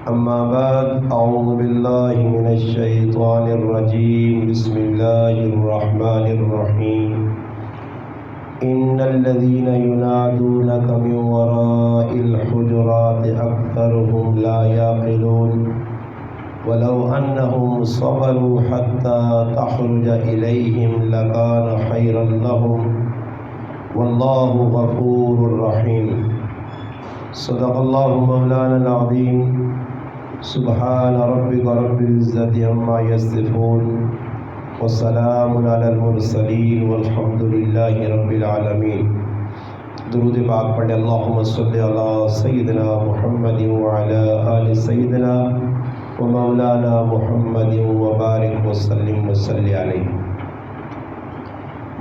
أما بعد أعوذ بالله من الشيطان الرجيم بسم الله الرحمن الرحيم إن الذين ينادونك من وراء الحجرات أكثرهم لا يعقلون ولو أنهم صبروا حتى تخرج إليهم لكان خيرا لهم والله غفور رحيم صدق الله مولانا العظيم سبحان ربك رب العزة عما يصفون والسلام على المرسلين والحمد لله رب العالمين۔ درود پاک پڑھے اللہم صلی علی سیدنا محمد وعلی آل سیدنا ومولانا محمد وبارک وسلم وصلی علیہ۔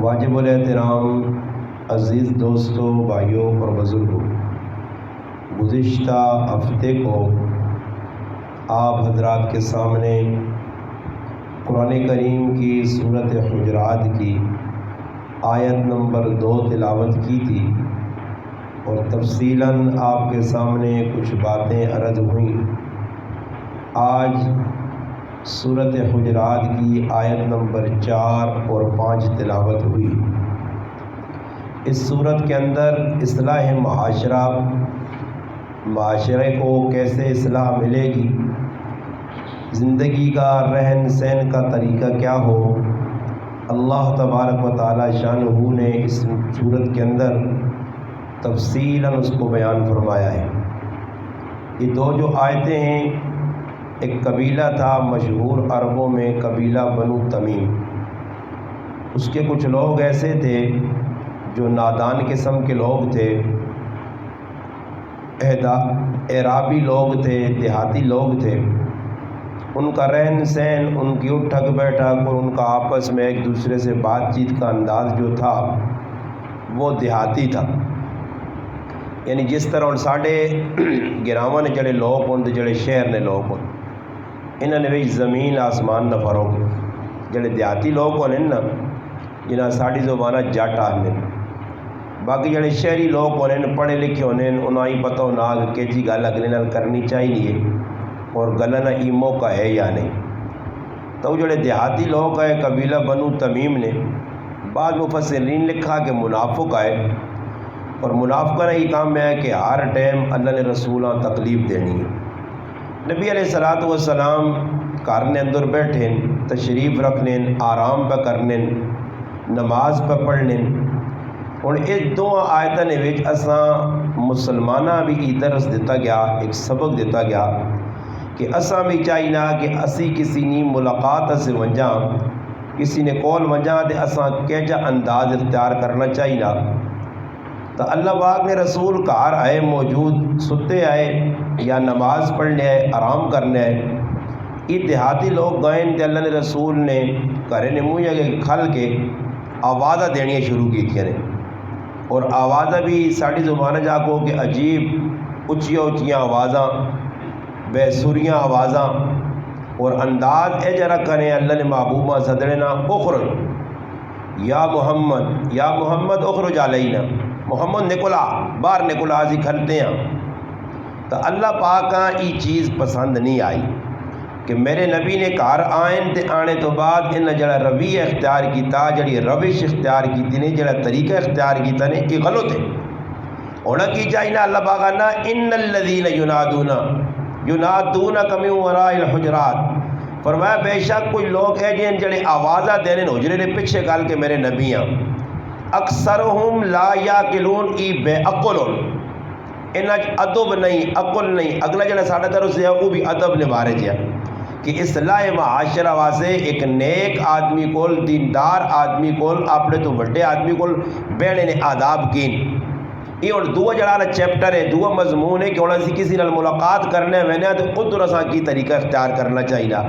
واجب الاحترام عزیز دوستوں، بھائیوں اور بزرگوں، گزشتہ ہفتے کو آپ حضرات کے سامنے قرآن کریم کی سورۃ حجرات کی آیت نمبر 2 تلاوت کی تھی اور تفصیلاً آپ کے سامنے کچھ باتیں عرض ہوئیں۔ آج سورۃ حجرات کی آیت نمبر 4 اور 5 تلاوت ہوئی۔ اس سورت کے اندر اصلاح معاشرے کو کیسے اصلاح ملے گی، زندگی کا رہن سہن کا طریقہ کیا ہو، اللہ تبارک و تعالی شانہ نے اس سورت کے اندر تفصیلاً اس کو بیان فرمایا ہے۔ یہ دو جو آیتیں ہیں، ایک قبیلہ تھا مشہور عربوں میں، قبیلہ بنو تمیم۔ اس کے کچھ لوگ ایسے تھے جو نادان قسم کے لوگ تھے، اعرابی لوگ تھے، دیہاتی لوگ تھے۔ ان کا رہن سہن، ان کی اٹھک بیٹھک اور ان کا آپس میں ایک دوسرے سے بات چیت کا انداز جو تھا وہ دیہاتی تھا۔ یعنی جس طرح ہن ساڈے گراواں نے جڑے لوگ ہون تے جڑے شہر نے لوگ ہون، انہاں نے وچ زمین آسمان دا فرق ہے۔ جڑے دیہاتی لوگ ہونے نا، جنہاں ساڈی زبانہ جٹ آندے، باقی جڑے شہری لوگ ہونے پڑھے لکھے ہونے، انہاں ہی پتہ ہونا کہ جی گل اگلے نال کرنی چاہیے اور گلنا ای موقع ہے یا نہیں۔ تو وہ جڑے دیہاتی لوگ آئے قبیلہ بنو تمیم نے، بعض مفسرین لکھا کہ منافق آئے، اور منافقہ نے یہ کام ہے کہ ہر ٹائم اللہ نے رسولہ تکلیف دینی ہے۔ نبی علیہ السلام گھر نے اندر بیٹھے، تشریف رکھنے، آرام پہ کرنے، نماز پہ پڑھنے۔ اور اس دو آیتوں نے وچ اساں مسلمانہ بھی ای درس دیتا گیا، ایک سبق دیتا گیا کہ اساں بھی چاہیے کہ اسی کسی نی ملاقات سے ونجاں، کسی نے کول ونجاں تے اساں کیجا انداز اختیار کرنا چاہیے۔ تو اللہ پاک نے رسول گھر آئے، موجود ستے آئے یا نماز پڑھنے آئے، آرام کرنے آئے۔ یہ دیہاتی لوگ گئے تے اللہ نے رسول نے گھرے نے منہ کے کھل کے آوازاں دینیاں شروع کی تھیں، اور آوازاں بھی ساڑی زبانہ جا کو کہ عجیب اچھیاں اچھیاں آوازاں، بے سریاں آوازاں، اور انداز اے جرا کریں اللہ نے محبوبہ صدرنا اخرج یا محمد اخرج علینا، محمد نکلا باہر نکلا، آزی کھلتے ہیں۔ تو اللہ پاک کا یہ چیز پسند نہیں آئی کہ میرے نبی نے گھر آئین تے آنے تو بعد انہیں جڑا رویہ اختیار کیتا، جڑی روش اختیار کیتی نے، جڑا طریقہ اختیار کیتا نے، یہ غلط ہے۔ ہونا کی چاہیے اللہ پاک نا ان الذین ینادونک من وراء الحجرات، فرمایا بے شک کوئی لوگ ہے جن جڑے آوازہ دینے حجرے نے پیچھے گل کے میرے نبی ہیں، اکثرہم لا یعقلون، ای بے عقل، انہاں ادب نہیں، عقل نہیں۔ اگلا جڑا ساڈا درس ہے وہ بھی ادب نے بارے ہے کہ اصلاح معاشرہ واسطے ایک نیک آدمی کول، دیندار آدمی کول، اپنے تو بڑے آدمی کول بیٹھنے نے آداب کین۔ یہ ہوں دو جڑا چیپٹر ہے، دو مضمون ہے کہ ہوں اسی کسی نال ملاقات کرنے وینے تو ادھر اساں کی طریقہ اختیار کرنا چاہیے،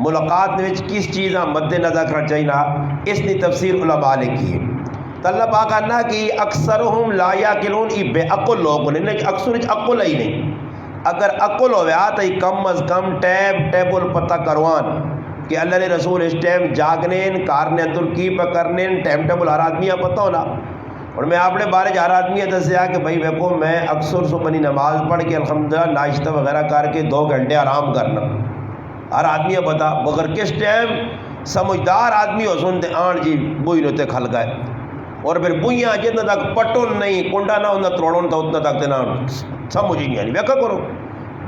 ملاقات وچ کس چیزاں مد نظر رکھنا چاہیے، اس کی تفسیر علماء نے کی ہے۔ تو اللہ پاک کہنا کہ اکثرہم لا یعقلون، یہ بے عقل لوگ نے، اکثر عقل ہی نہیں۔ اگر عقل ہویا تو کم از کم ٹیبل پتہ کروان کہ اللہ نے رسول اس ٹائم جاگنے، کار نے اندر کی پہ کرنے، ٹائم ٹیبل ہر آدمی پتہ ہونا۔ اور میں اپنے بارے ہر آدمی دسیا کہ بھائی دیکھو میں اکثر صبح نماز پڑھ کے الحمدللہ ناشتہ وغیرہ کر کے 2 گھنٹے آرام کرنا. ہر آدمی بتا مگر کس ٹائم سمجھدار آدمی ہو سنتے آن جی بوئی نوتے کھل گئے اور پھر بوئیاں جتنا تک پٹون نہیں کنڈا نہ ہونا تروڑوں تھا اتنا تک نہ سمجھ ہی نہیں آنی. ویکھا کرو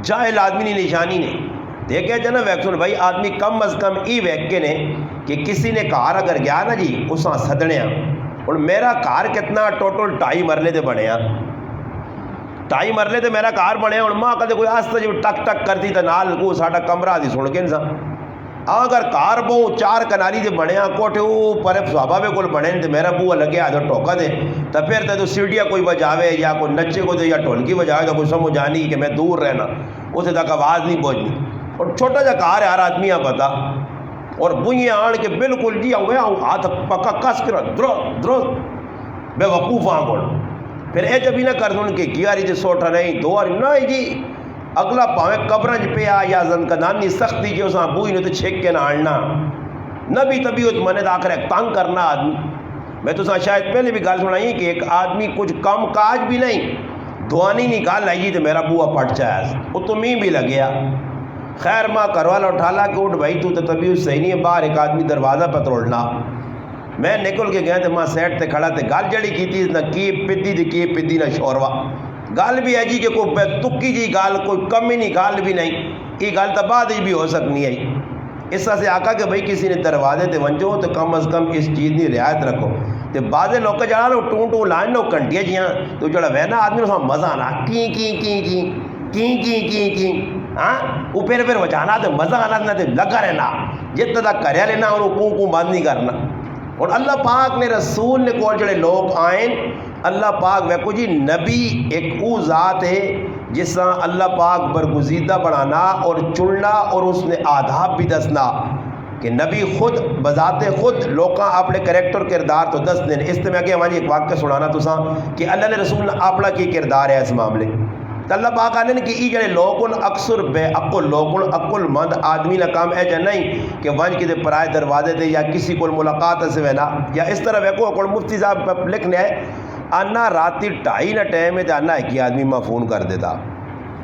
جاہل آدمی نہیں نشانی نہیں دیکھے جنا ویکسن بھائی آدمی کم از کم ای ویک کے نے کہ کسی نے کار اگر گیا نا جی اساں سدنے اور میرا کار کتنا ٹوٹل 2.5 مرلے دے بنے 2.5 مرلے تے میرا کار بنے اور ماں کدے کوئی آستا جب ٹک ٹک کرتی تو نال کو ساڈا کمرہ دی سن کے انسان اگر کار بو 4 کنالی دے بنے کوٹھے اوپر صحابہ بے کول بنے تے میرا بوا لگے آدھا ٹوکا دے تو پھر تو سیڑھیاں کوئی بجاوے یا کوئی نچے کو دے یا ڈھولکی بجاوے تو کوئی سمجھ آنی کہ میں دور رہنا اسے تک آواز نہیں پہنچنی. اور چھوٹا جا کار ہے ہر آدمی پتا اور بوئیاں آن کے بالکل جی ہوئے ہاتھ پکا کس کر درست بے وقوف آنگوڑ پھر اے جب ہی نہ کر دوں کہ کیا رہی سوٹا نہیں 2 آری نہیں جی اگلا پاویں قبرنج پہ یا زنکدانی سختی جو اساں بوئی نے تو چھک کے نہ آڑنا نہ بھی طبیعت منے تو آخر ایک تنگ کرنا آدمی. میں تو شاید پہلے بھی گل سنائی کہ ایک آدمی کچھ کم کاج بھی نہیں دعانی نکال لائی تو میرا بوا پٹ جائے وہ تو میں بھی لگیا. خیر ماں کروالا اٹھالا کہ اٹھ بھائی تو طبیعت صحیح نہیں ہے باہر ایک آدمی دروازہ پہ توڑنا. میں نکل کے گیا تو ماں سیٹ تے کھڑا تے گل جڑی کی تھی نہ کی پدی تے کی پدی نہ شوروا گل بھی ہے جی کہ کوئی تکی جی گل کوئی کمی نہیں گل بھی نہیں یہ گل تو بعد بھی ہو سکنی ہے. اس طرح سے آقا کہ بھائی کسی نے دروازے تے ونجو تو کم از کم اس چیز کی رعایت رکھو. تے بعض لوگ جڑا لو ٹوں ٹوں لائن لو گھنٹیاں جیاں تو جڑا وے نا آدمی نوں مزہ آنا کی ہاں وہ پھر وجانا تو مزہ آنا نہ لگا رہنا جتنا تک کریا لینا انہوں کو بند نہیں کرنا. اور اللہ پاک نے رسول نے کول جڑے لوگ آئیں اللہ پاک ویکو جی نبی ایک او ذات ہے جس طرح اللہ پاک برگزیدہ بڑھانا اور چننا اور اس نے آداب بھی دسنا کہ نبی خود بذات خود لوکاں اپنے کریکٹر کردار تو دس دیں. اس میں کہ ہماری ایک واقعہ سنانا تو ساں کہ اللہ نے رسول اپنا کی کردار ہے اس معاملے تو اللہ پاک آنے کہ یہ جڑے لوگوں اکثر بے عقل لوگوں عقل مند آدمی نہ کام ہے جا نہیں کہ ونج کے پرائے دروازے دے یا کسی کو ملاقات سے وینا یا اس طرح ویکو کوئی مفتی صاحب لکھنے ہے آنا راتی 2:30 نہ ٹائم ہے تو آنا ایک آدمی میں فون کر دیتا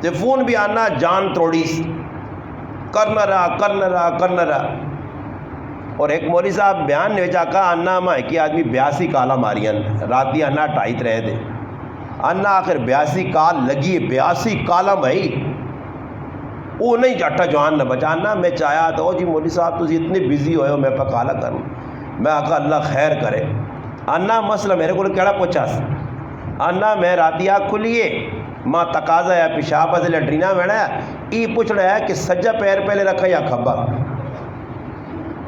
تو فون بھی آنا جان توڑی کرنا رہا اور ایک مولوی صاحب بیان نے کہا آنا میں ایک آدمی 82 کالا ماریاں راتی آنا 2:30 رہے دے آنا آخر 82 کال لگی 82 کالا بھائی وہ نہیں جاٹا جوان نہ بچا آنا میں چاہیا تو جی مولوی صاحب تسی اتنے بزی ہوئے ہو میں پہ کالا کروں میں آقا اللہ خیر کرے آنا مسئلہ میرے کو کیڑا پوچھا آنا میں راتی آگ کھلیے ماں تقاضا ہے پیشاب سے لیٹرینا بیڑا ہے ای پوچھ رہا ہے کہ سجا پیر پہلے رکھا یا کھبا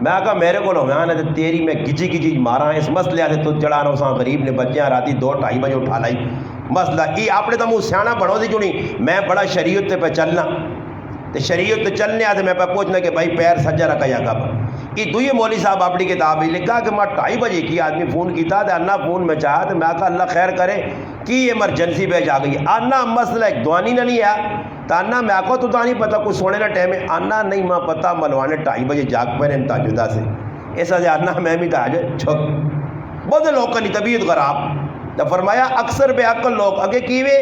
میں آقا میرے کو لوگاں ہے تیری میں گجی مارا اس مسئلے سے تو جڑانا اساں غریب نے بچیاں راتی 2-2:30 بجے اٹھا لائی مسئلہ ای اپنے تو منہ سیاح بڑھو دی چونی میں بڑا شریعت تے پہ چلنا تو شریعت تے چلنے آتے میں پہ پوچھنا کہ بھائی پیر سجا رکھا یا کھبا. یہ دوئی مولوی صاحب اپنی کتاب ہی لکھا کہ میں 2:30 بجے کی آدمی فون کیتا تو آنا فون میں چاہا تو میں آقا اللہ خیر کرے کی ایمرجنسی پہ جا گئی آنا مسئلہ ایک دعانی نہ نہیں ہے تو آنا میں آقا تو نہیں پتا کچھ سونے نہ ٹائم ہے آنا نہیں ماں پتا ملوانے 2:30 بجے جاگ پہ رہے تاجدہ سے ایسا سے آنا میں بھی تاجد چھک بہت لوگ کا نہیں طبیعت خراب تو فرمایا اکثر بے عقل لوگ اگے کیوے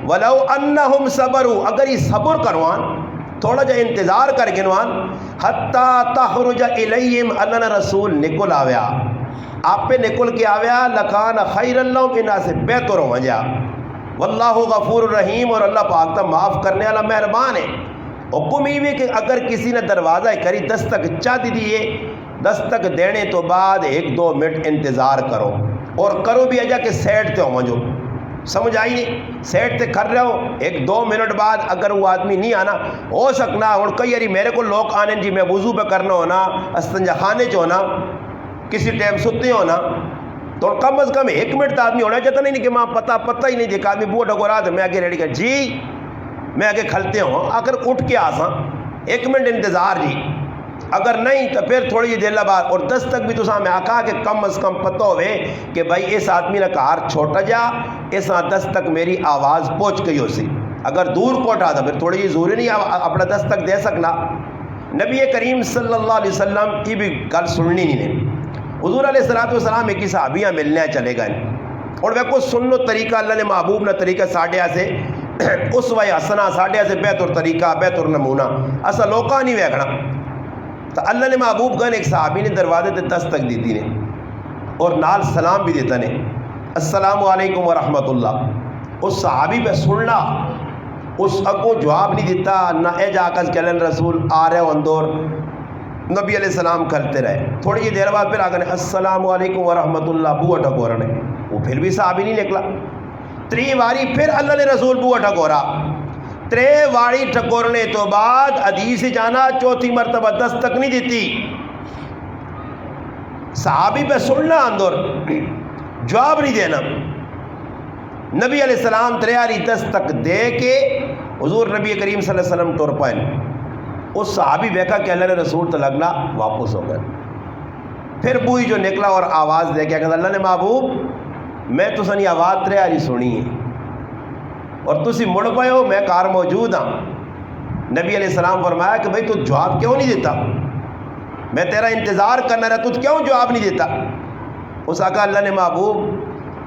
ولو انہم صبروا اگر یہ صبر کروان تھوڑا جا انتظار کر گنوان حتی تخرج الیہم اللہ رسول نکل آویا آپ پہ نکل کے آویا لکان خیر اللہ انہا سے بہتر ہو جا واللہ غفور الرحیم اور اللہ پاک تا معاف کرنے والا مہربان ہے. حکم یہ کہ اگر کسی نے دروازہ کری دستک چاہ دیئے دستک دینے تو بعد 1-2 منٹ انتظار کرو اور کرو بھی اجا کہ سیٹ تے ہو جو سمجھ آئی نہیں سیٹ تے کر رہے ہو 1-2 منٹ بعد اگر وہ آدمی نہیں آنا ہو سکنا اور کئی یاری میرے کو لوگ آنے جی میں وضو پہ کرنا ہونا استنجا خانے چ ہونا کسی ٹائم ستے ہونا تو کم از کم 1 منٹ آدمی ہونا چاہتا نہیں کہ ماں پتہ ہی نہیں دیکھا آدمی بوٹ کو رہا تھا میں آگے ریڈی کر جی میں آگے کھلتے ہوں اگر اٹھ کے آساں 1 منٹ انتظار جی اگر نہیں تو پھر تھوڑی جی دیر بعد اور 10 تک بھی تو میں آقا کہ کم از کم پتہ ہوئے کہ بھائی اس آدمی نے کار چھوٹا جا اس 10 تک میری آواز پہنچ گئی ہو سی اگر دور کو اٹھا تھا پھر تھوڑی جی ضروری نہیں اپنا 10 تک دے سکنا. نبی کریم صلی اللہ علیہ وسلم کی بھی گل سننی نہیں نے حضور علیہ السلام ایک صحابیاں ملنے چلے گئے اور ویکو سنو طریقہ اللہ نے محبوب نہ طریقہ ساڈے سے اسوہ حسنہ ساڈے سے بہتر طریقہ بہتر نمونہ اسا لوکاں نہیں ویکھنا. تو اللہ نے محبوب گن ایک صحابی نے دروازے تے دستک دیتی نے اور نال سلام بھی دیتا نے السلام علیکم ورحمۃ اللہ. اس صحابی پہ سننا اس اگوں جواب نہیں دیتا نہ اے جا کر کہلن رسول آ رہے ہو اندور. نبی علیہ السلام کھلتے رہے. تھوڑی جی دیر بعد پھر آ گئے السلام علیکم ورحمۃ اللہ بوہ ٹھکورا نے. وہ پھر بھی صحابی نہیں نکلا. تری واری پھر اللہ نے رسول بوہ ٹھکورا. ترے واری ٹھکورنے تو بعد حدیث جانا چوتھی مرتبہ دستک نہیں دیتی. صحابی پہ سننا اندر جواب نہیں دینا. نبی علیہ السلام تریاری دستک دے کے حضور نبی کریم صلی اللہ علیہ وسلم ٹور پائن. اس صحابی بیکا کہ اللہ نے رسول تو لگنا واپس ہو گئے. پھر بوئی جو نکلا اور آواز دے کے کہ اللہ نے محبوب میں تو سنی آواز تریاری سنی ہے اور تسی مڑ پائے ہو میں کار موجود ہاں. نبی علیہ السلام فرمایا کہ بھئی تو جواب کیوں نہیں دیتا؟ میں تیرا انتظار کرنا رہا تو کیوں جواب نہیں دیتا؟ اس آقا اللہ نے محبوب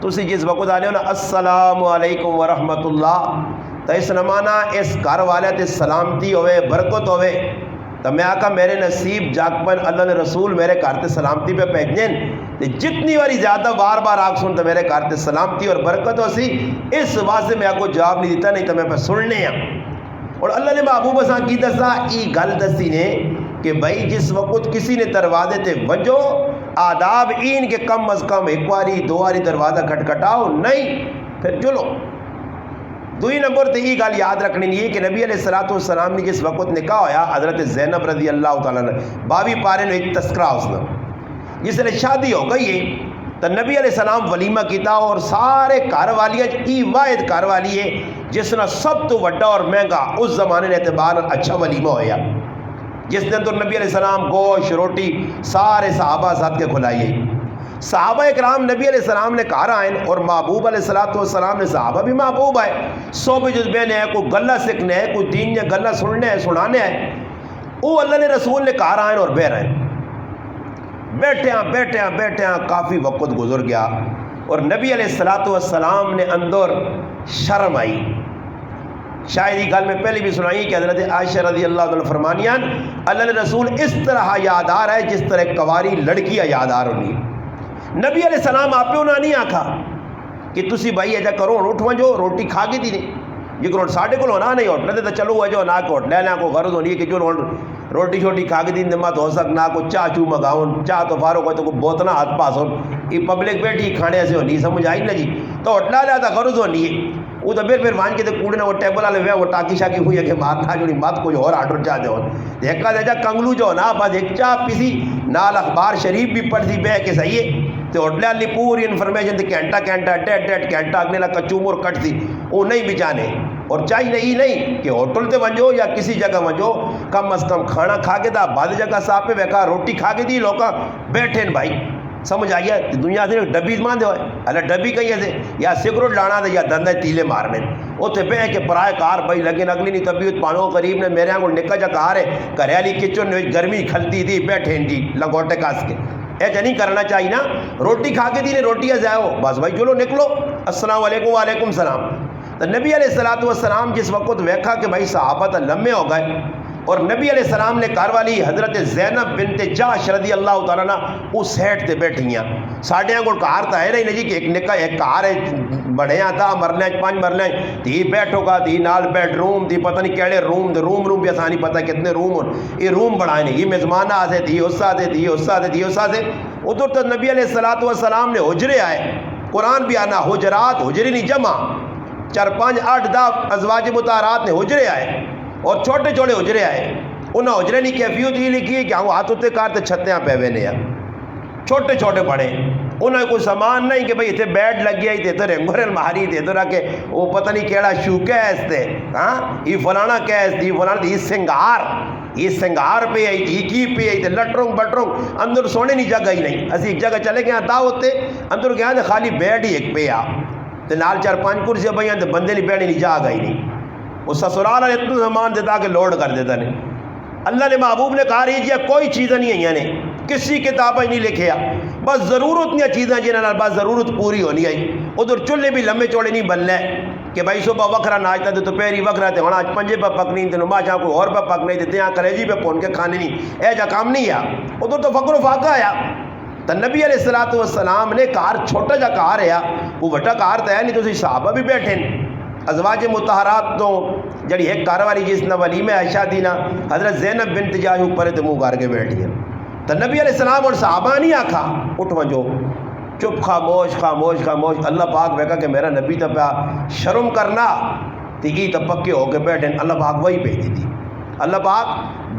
تسی جس وقت آنے ہو نا السلام علیکم ورحمۃ اللہ تو اس نمانا اس گھر والے تے سلامتی ہوئے برکت ہوئے. تو میں آقا میرے نصیب جاگ پن اللہ نے رسول میرے گھر تے سلامتی پہ پہنچیں جتنی باری زیادہ بار بار آگ سن تو میرے گھر تے سلامتی اور برکت ہو سی. اس واسطے میں آپ کو جواب نہیں دیتا نہیں تو میں پہ سننے ہیں. اور اللہ نے محبوب اساں کی دسا ای گل دسی نے کہ بھائی جس وقت کسی نے دروازے تے وجو آداب این کے کم از کم ایک واری دو واری دروازہ کھٹکھٹاؤ نہیں پھر چلو. دوئی نمبر تے یہ گل یاد رکھنی نہیں ہے کہ نبی علیہ السلام نے جس وقت نکاح ہویا حضرت زینب رضی اللہ تعالیٰ نے 22 پارے نے ایک تذکرہ اس نے جس نے شادی ہو گئی ہے تو نبی علیہ السلام ولیمہ کیتا اور سارے گھر والیاں ای واحد گھر والی ہے جس نے سب تو وڈا اور مہنگا اس زمانے نے اعتبار اچھا ولیمہ ہویا جس نے اندر نبی علیہ السلام گوشت روٹی سارے صحابہ ساتھ کے کھلائیے. صحابہ اکرام نبی علیہ السلام نے کہا آئیں اور محبوب علیہ السلام نے صحابہ بھی محبوب آئے. سو بھی جذبے نے کوئی گلہ سیکھنے ہے کوئی دین یا گلہ سننے ہے سنانے ہے. وہ اللہ نے رسول نے کہا آئیں اور بہ رہے ہیں. بیٹھے ہیں کافی وقت گزر گیا اور نبی علیہ السلام نے اندر شرم آئی. شاید یہ گل میں پہلے بھی سنائی کہ حضرت عائشہ رضی اللہ عنہ فرمانیاں اللہ نے رسول اس طرح یادار ہے جس طرح کواری لڑکیاں یادار ہونی. نبی علیہ السلام آپ انہوں نے نہیں آکھا کہ تسی بھائی ایجا کرو اٹھ جو روٹی کھا کے دی نہیں جی کرو ساڑھے کو ہونا نہیں ہوٹل تو چلو جو نہ کو ہوٹل نہ کو غرض ہونی ہے کہ جو روٹی شوٹی کھا کے دی مت ہو سکنا کو چاہ چو مگاؤں چاہ تو فاروق ہو تو کوئی بوتنا ہاتھ پاس ہو یہ پبلک بیٹھی کھانے سے ہونی سمجھ آئی نا جی تو ہوٹل لیا تھا غرض ہونی ہے. وہ تو پھر وان کے کوڑے نے وہ ٹیبل والے وہ ٹاکی شاکی ہوئی ہے کہ مات تھا جو نہیں مات کوئی اور آرڈر چاہتے ہو دیکھا دے جا کنگلو جو نا بس ایک چاہ پیسی نال اخبار شریف بھی پڑھ دی بہ کے صحیح ہے تو ہوٹل والی پوری انفارمیشن تھی گھنٹہ ڈیڑھ گھنٹہ اگنے لگا چومور کٹ تھی وہ نہیں بھی جانے. اور چاہیے نہیں کہ ہوٹل تے ونجو یا کسی جگہ ونجو کم از کم کھانا کھا کے دا بعد جگہ صاحب پہ بیکا روٹی کھا کے دی لوگ بیٹھے بھائی سمجھ آئیے دنیا سے ڈبی مان دے ہوئے اللہ ڈبی کہیں سے یا سگریٹ لانا دے یا دندے تیلے مارنے اتنے بہ کے پرائے کار بھائی لگے اگلی نہیں طبیعت پانو قریب نے میرے یہاں کو نکا جا کار ہے گھریالی کچن گرمی کھلتی تھی بیٹھے دی لنگوٹے کاس کے ایسا نہیں کرنا چاہیے نا. روٹی کھا کے دی نے روٹیاں جاؤ بس بھائی چلو نکلو السلام علیکم وعلیکم السلام. تو نبی علیہ السلام جس وقت ویکھا کہ بھائی صحابہ تو لمبے ہو گئے اور نبی علیہ السلام نے کار والی حضرت زینب بنت جحش رضی اللہ تعالیٰ نا اس سیٹ تے بیٹھی ہیں. ساڑھے کو کار تا ہے نہیں جی کہ ایک نکا ایک کار ہے بڑے تھا مرلے 5 مرلے تھی بیٹھو کا تھی نال بیڈ روم تھی پتہ نہیں کہڑے روم بھی آسانی پتہ کتنے روم ہو یہ روم بڑھائے نہیں یہ میزمانہ آتے تھی اس سے ادھر تو نبی علیہ السلام نے حجرے آئے. قرآن بھی آنا حجرات حجری نہیں جمع 4 5 8 10 ازواج مطہرات نے حجرے آئے اور چھوٹے چھوٹے حجرے آئے. انہیں حجرے نہیں کیفیت یہ لکھی ہے کہ ہم ہاتھ اتنے کار تے چھتیاں پہ ہوئے نے چھوٹے چھوٹے پڑے انہیں کوئی سامان نہیں کہ بھئی اتنے بیڈ لگ گیا تے تو رنگورل مہاری تے تو رکھے وہ پتہ نہیں کیڑا شو کیس تے ہاں یہ فلانا کیس تھی فلانا تھی یہ سنگار پہ آئی تھی کی پہ آئی تھی لٹروں بٹروں اندر سونے نہیں جگہ ہی نہیں اسی ایک جگہ چلے گئے دعوت تے اندر گیا تو خالی بیڈ ہی ایک پہ آ تے نال 4 5 کرسیاں پہ تے بندے نہیں بیٹھ نہیں جا گئی نہیں وہ سسرال والے اتنا سامان دیتا کہ لوڈ کر دیتا نہیں. اللہ نے محبوب نے کہا رہی جی کوئی چیز نہیں ہے نے کسی کتاب نہیں لکھیا، بس ضرورت دیا چیزاں جنہاں بس ضرورت پوری ہونی آئی. ادھر چولہے بھی لمبے چوڑے نہیں بننے کہ بھائی صبح وکھرا ناشتہ تو دوپہری وکھرا تے ہن اج 5 پہ پکنی تے ماجا کوئی اور پہ پکنی تے تیاں کلیجی پہ پون کے کھانی نہیں، اے جا کام نہیں آ. ادھر تو فقر و فاقہ آیا. تو نبی علیہ الصلوۃ والسلام نے کار چھوٹا جا کار ہے، وہ وڈا کار تو ہے نہیں. تو صحابہ بھی بیٹھے ازواج مطہرات تو جڑی ایک کار والی جس نہ ولیمہ عائشہ دی نا حضرت زینب بنت جاش اوپر تے منہ کر کے بیٹھی ہیں. تو نبی علیہ السلام اور صحابہ نہیں آکھا اٹھ ونجو، چپ خاموش خاموش خاموش. اللہ پاک ویکا کہ میرا نبی تو پیا شرم کرنا تی تو پکے ہو کے بیٹھے. اللہ پاک وہی بھیج دی تھی. اللہ پاک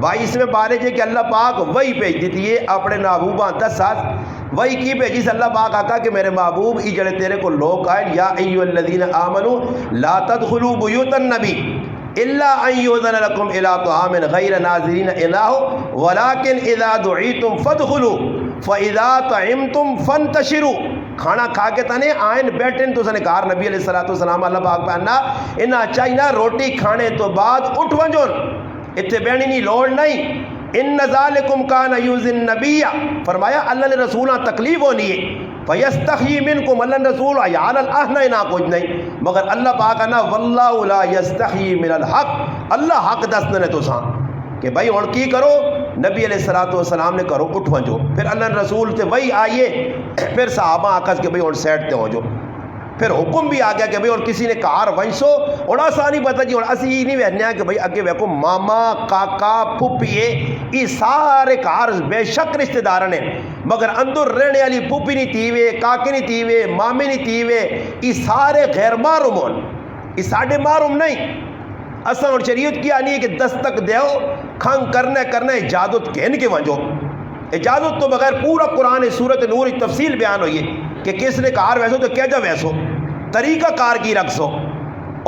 22ویں پارے جے کہ اللہ پاک وہی بھیج دیتی ہے اپنے محبوبہ 10 سال وہی کی بھیجی سے. اللہ پاک آقا کہ میرے محبوب ای جڑے تیرے کو لوگ آئے، یا ایھا الذین آمنوا لا تدخلوا بیوت النبی الا ان یؤذن لکم الی طعام غیر ناظرین انہ ولکن اذا دعیتم فادخلوا فاذا طعمتم فانتشروا. کھانا کھا کے تنے آئین بیٹھن تو سنے کار نبی علیہ الصلوۃ والسلام اللہ پاک پہننا انہاں چاہینا روٹی کھانے تو بعد اٹھ ونجون، اتنے بیٹھنے نہیں لوڑ نہیں. ان ذالکم کان یؤذی النبی، فرمایا اللہ نے رسولہ تکلیف ہونی ہے. فیستحیی منکم، اللہ نے رسول عیال الاہنا نہ کچھ نہیں مگر اللہ پاک نا واللہ لا یستحیی من الحق، اللہ حق دسنے تو ساں کہ بھائی اور کی کرو. نبی علیہ الصلوۃ والسلام نے کرو اٹھ ونجو. پھر اللہ نے رسول سے وہی آئیے، پھر صحابہ آکس کہ بھائی اور سیٹ تے ہو جو. پھر حکم بھی آ گیا کہ بھئی اور کسی نے کار ونسو اور آسانی پتہ جی اور اسی نہیں وہنیا کہ بھئی اگے ویکو ماما کاکا پھپھیے یہ سارے کار بے شک رشتہ دار نے مگر اندر رہنے والی پھپھی نہیں تیوے کاکے نہیں تیوے مامے نہیں تیوے یہ سارے غیر محرم ہون، یہ ساڈے محرم نہیں. اساں اور شریعت کی آنی ہے کہ دستک دیو کھنگ کرنے اجازت کہن کے ونجو. اجازت تو بغیر پورا قرآن سورت نور تفصیل بیان ہوئی ہے کہ کس نے کار ویسو تو کیا جا ویسو، طریقہ کار کی رکھسو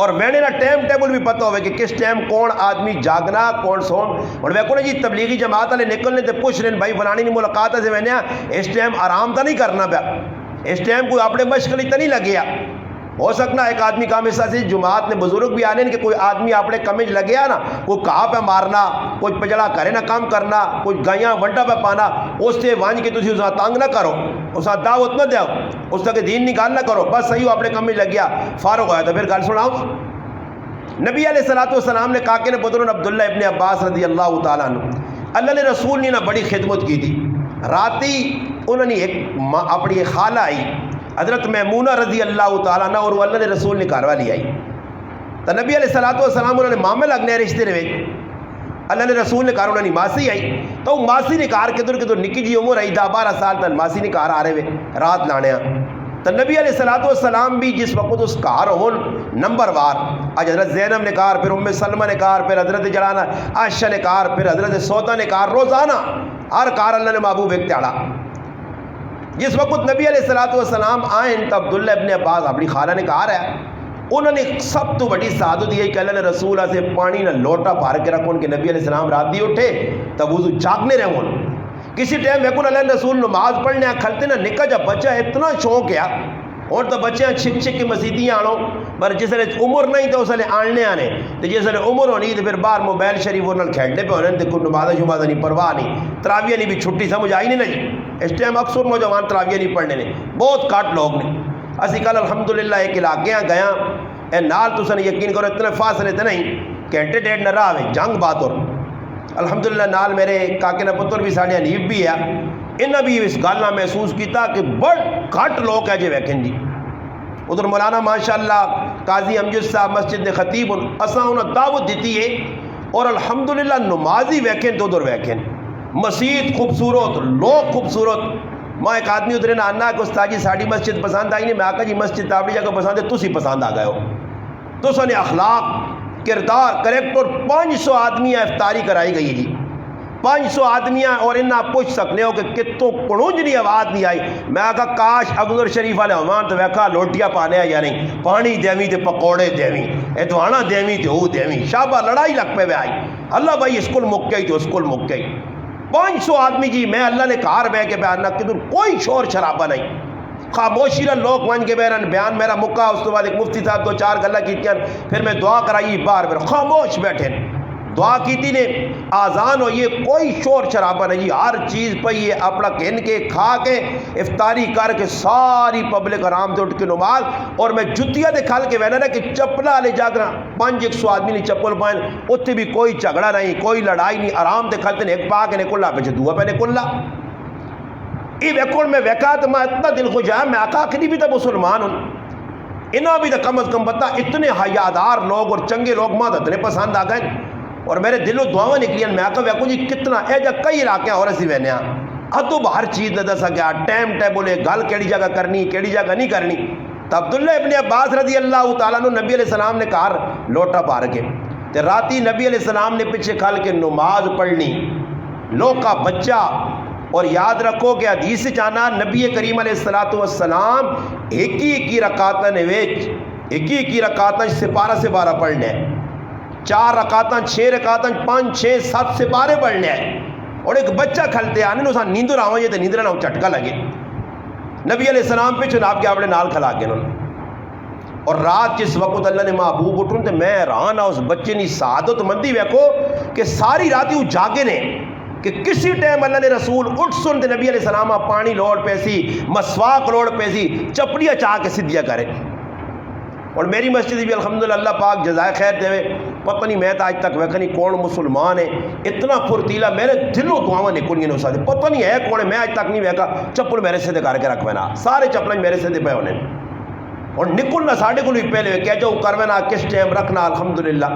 اور وینے نا ٹائم ٹیبل بھی پتہ ہوئے کہ کس ٹائم کون آدمی جاگنا کون سون. اور ویکو نا جی تبلیغی جماعت والے نکلنے تے پوچھ رہے بھائی فلانی نہیں ملاقات سے وینے اس ٹائم آرام تو نہیں کرنا پیا، اس ٹائم کوئی اپنے مشکل تو نہیں لگیا. ہو سکنا ایک آدمی کام ایسا سی جماعت نے بزرگ بھی آنے کہ کوئی آدمی اپنے کمج لگیا نا کوئی کہا پہ مارنا کوئی پجڑا کرے نہ کام کرنا کوئی گائیاں ونڈا پہ پانا اس سے وانج کے تسی اسا تانگ نہ کرو اسا دعوت نہ دیو اس تک دین نکال نہ کرو بس صحیح اپنے کمج لگیا فارغ ہوا تو پھر گل سناؤ. نبی علیہ الصلوۃ والسلام نے کاکے نے بدرن عبداللہ ابن عباس رضی اللہ تعالیٰ عنہ اللہ نے رسول نے نا بڑی خدمت کی تھی. راتی انہوں نے ایک اپنی ایک خالہ آئی حضرت میمونہ رضی اللہ تعالیٰ عنہ اور وہ اللہ نے رسول نے کاروا لی آئی تو نبی علیہ الصلوۃ والسلام انہوں نے مامے لگنے رشتے نے اللہ نے رسول نے کار انہوں نے ماسی آئی تو ماسی نے کار کدھر نکی جی عمر آئی 10-12 سال تک ماسی نے کار آ رہے ہوئے رات لانے تو نبی علیہ الصلوۃ والسلام بھی جس وقت اس کار ہون نمبر وار آج حضرت زینب نے کار پھر ام سلمہ نے کار پھر حضرت جڑانا عائشہ نے کار پھر حضرت سودا نے کار روزانہ ہر کار اللہ نے محبوب ایک تیاڑا. جس وقت نبی علیہ الصلوۃ والسلام آئیں تو عبداللہ ابن عباس اپنی خالہ نے کہا رہا انہوں نے سب تو بڑی سعادت یہ کہ اللہ نے رسول سے پانی نہ لوٹا پار کے رکھو کہ نبی علیہ السلام رات بھی اٹھے تب وضو جاگنے رہے کسی ٹائم میں اللہ نے رسول نماز پڑھنے کھلتے نہ نکا جب بچہ اتنا شوق ہے اور تو بچے چھک چھک کے مسیدیاں آنو پر جس نے عمر نہیں تو اس نے آنے آنے تو جس نے عمر ہونی تو پھر باہر موبائل شریف اور کھیلنے پہ ہونے تو کوئی نماز شماز نہیں پرواہ نہیں تراویہ نہیں بھی چھٹی سمجھ آئی نہیں اس ٹائم اکثر نوجوان تراویہ نہیں پڑھنے نے بہت کٹ لوگ نے. اسی کل الحمدللہ ایک علاقے گیا اے نال تو سن یقین کرو اتنے فاصلے تے نہیں گھنٹے ڈیڑھ نہ راہ جنگ بات اور الحمدللہ نال میرے کاکے نا پتر بھی ساڑھے حنیف بھی ہے انہیں بھی اس گل نہ محسوس کیتا کہ بڑ گھٹ لوگ ہے جی ویکھن جی ادھر مولانا ماشاءاللہ قاضی امجد صاحب مسجد نے خطیب اساں انہیں دعوت دیتی ہے اور الحمدللہ نمازی ویکھن تو ادھر ویکھن مسجد خوبصورت لوگ خوبصورت. میں ایک آدمی ادھر نہ آنا کہ استاد جی ساڑی مسجد پسند آئی نہیں میں آقا جی مسجد آپ جگہ پسند ہے تسی پسند آ گئے ہو تو سنے اخلاق کردار کریکٹر 500 آدمی افطاری کرائی گئی جی 500 آدمیاں اور انہاں پوچھ سکنے ہو کہ کتوں کڑونجنی آواز نہیں آئی. میں آقا کاش ابوذر شریف والے ہمان تو ویکھا لوٹیاں پانے یا نہیں پانی دیویں تے پکوڑے دیویں ادوانا دیویں تے او دیویں شابہ لڑائی لگ پہ آئی اللہ بھائی اسکول مک گئی تو اسکول مک گئی 500 آدمی جی میں اللہ نے کار بہ کے بیان نہ کدھر کوئی شور شرابہ نہیں خاموشی نہ لوگ ون کے بیان میرا مکہ اس کے بعد ایک مفتی صاحب 2-4 گلا کیتیاں پھر میں دعا کرائی باہر پھر خاموش بیٹھے دعا کیتی نے آزان ہوئی ہے، کوئی شور شرابہ نہیں جی، ہر چیز پہ یہ اپنا کہن کے کھا کے افطاری کر کے ساری پبلک آرام سے اٹھ کے نماز، اور میں جتیاں دے کھل کے وینا نا کہ چپلا لے جاگنا 500 آدمی نے چپل پائن، اتنے بھی کوئی جھگڑا نہیں، کوئی لڑائی نہیں، آرام سے کھلتے نے ایک پا کے نکلا پہ دعا پہ نکلا۔ یہ ویکھون میں ویکھا تو میں اتنا دل خوش ہے، میں آقا آخری بھی تو مسلمان ہوں، انہاں بھی تو کم از کم بتا اتنے حیادار لوگ اور چنگے لوگ ماں اتنے پسند آ گئے، اور میرے دلوں دعاواں نکلیاں۔ میں آقا ویکھو جی کتنا اے جا کئی علاقے اور اسی وینے ہاں ادب ہر چیز نے دسا گیا، ٹائم ٹیبل ہے، گل کیڑی جگہ کرنی کیڑی جگہ نہیں کرنی۔ تو عبداللہ ابن عباس رضی اللہ تعالیٰ عنہ نبی علیہ السلام نے کہا لوٹا پار کے تے راتی نبی علیہ السلام نے پیچھے کھل کے نماز پڑھنی لوگ کا بچہ، اور یاد رکھو کہ حدیث چانا نبی کریم علیہ السلام ایک رکعتاں نے وچ ایک رکعتاں سپارہ سپارہ پڑھنے، 4 رکعتاں 6 رکعتاں 5 6 7 سپارے پڑھنے ہیں، اور ایک بچہ کھلتے آنے نو سان نیندر آواں تے نیندر نہ چٹکا لگے، نبی علیہ السلام پہ چناب کے اپنے نال کھلا کے انہوں نے۔ اور رات جس وقت اللہ نے محبوب اٹھن تے میں حیران اس بچے نی سعادت مندی ویکھو کہ ساری رات وہ جاگے نے کہ کسی ٹائم اللہ نے رسول اٹھ سن تے نبی علیہ السلام پانی لوڑ پیسی، مسواک لوڑ پیسی، چپڑیاں چاہ کے سدھیا کرے۔ اور میری مسجد بھی الحمدللہ اللہ پاک جزائے خیر دے، پتہ نہیں میں تو آج تک ویکھا نہیں کون مسلمان ہے اتنا پھرتیلا، میرے دلوں دعاواں نکلیاں نے اس آدمی، پتہ نہیں ہے کون ہے، میں آج تک نہیں ویکھا چپل میرے سے کر کے رکھ وینا، سارے چپل میرے سے پے ہونے، اور نکلنا ساڈے کو بھی پہلے کہہ جو کر وینا کس ٹائم رکھنا۔ الحمدللہ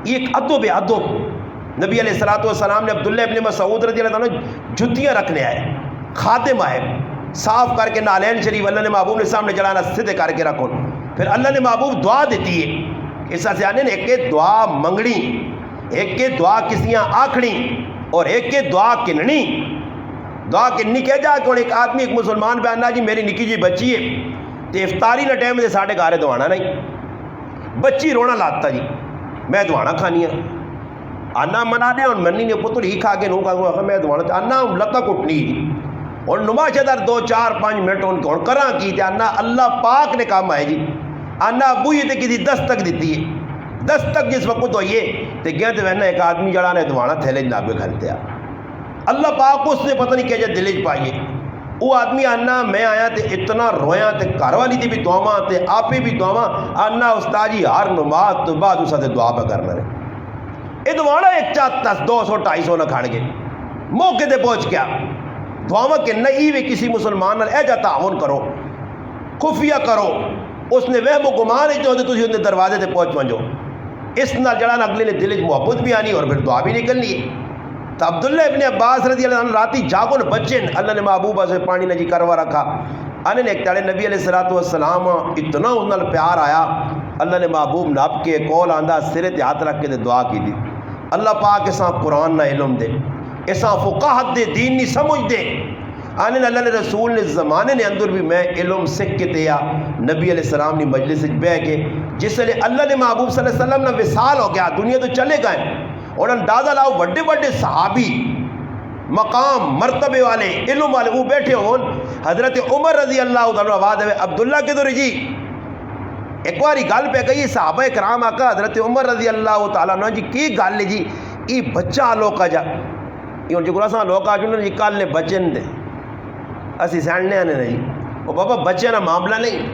یہ ایک ادب ہے، ادب۔ نبی علیہ السلام نے عبداللہ ابن مسعود رضی اللہ عنہ جتیاں رکھنے آئے، خادم آئے، صاف کر کے نالین شریف اللہ نے محبوب نے سامنے چڑھانا، سدھے کر کے رکھو، پھر اللہ نے محبوب دعا دیتی ہے، اس سے آنے نے ایک کے دعا منگنی، ایک کے دعا کسیاں آکھنی، اور ایک کے دعا کننی۔ دعا کننی کہہ جا کہ ایک آدمی ایک مسلمان پہ آنا جی میری نکی جی بچی ہے تو افطاری نہ ٹائم سے ساڑھے گارے دوانا نہیں، بچی رونا لاتا جی میں دوانا کھانی ہے، آنا منا دے اور منی نے پتر ہی کھا کے نوں کہا میں دوانا آنا لتا کٹنی جی، اور نما چدر 2 4 5 منٹ ان کو کراں کی تے آنا اللہ پاک نے کام آئے جی، آنا ابوئی تے کسی دستک دیتی ہے، دستک جس وقت ہوئیے تے گیا تے وہنا ایک آدمی جڑا نے دوانا تھیلے جناب کے کھلتے آ، اللہ پاک اس نے پتہ نہیں کہہ جا دلج پائیے، وہ آدمی آنا میں آیا تے اتنا رویاں تے گھر والی تے بھی دعاواں تے آپے بھی دعاواں، آنا استاد جی ہر نماز تو بعد اس سے دعا پہ کرنا رہے، یہ دوانا 1 200 250 نہ کھان گے، موقع دے پہنچ گیا دعاواں کہ نہیں بھی کسی مسلمان اے جا تعاون کرو، خفیہ کرو، اس نے وہم و گمان ہی چاہتے تسی ان دروازے تے پہنچ ونجو، اس نال جڑا اگلے نے دل وچ محبت بھی آنی اور پھر دعا بھی نکلنی ہے۔ تو عبداللہ ابن عباس رضی اللہ عنہ راتی جاگن بچن اللہ نے محبوبہ سے پانی نجی کروا رکھا، آنے نے ایک تاڑے نبی علیہ السلام اتنا ان نال پیار آیا، اللہ نے محبوب ناب کے کول آندہ سرے تے ہاتھ رکھ کے دعا کی دی، اللہ پاک اساں قرآن نہ علم دے، اساں فقاہت دے، دین نہیں سمجھ دے، آنے اللہ نے رسول نے زمانے نے اندر بھی میں علم سکھ کے تیا نبی علیہ السلام نے مجلس بہ کے، جس لئے اللہ نے محبوب صلی اللہ علیہ وسلم نے وصال ہو گیا، دنیا تو چلے گئے، اور اندازہ لاؤ بڑے بڑے صحابی مقام مرتبے والے علم والے وہ بیٹھے ہون، حضرت عمر رضی اللہ عنہ آواز ہے عبداللہ کے دور جی ایک باری گل پہ گئی صحابہ کرام آقا حضرت عمر رضی اللہ تعالیٰ عنہ جی کی گل جی ای بچہ لوکا جا یہ جو گلا ساں لوکا جو جی کل نے بچن دے اسی سیننے آنے نہیں وہ بابا بچے نا معاملہ نہیں،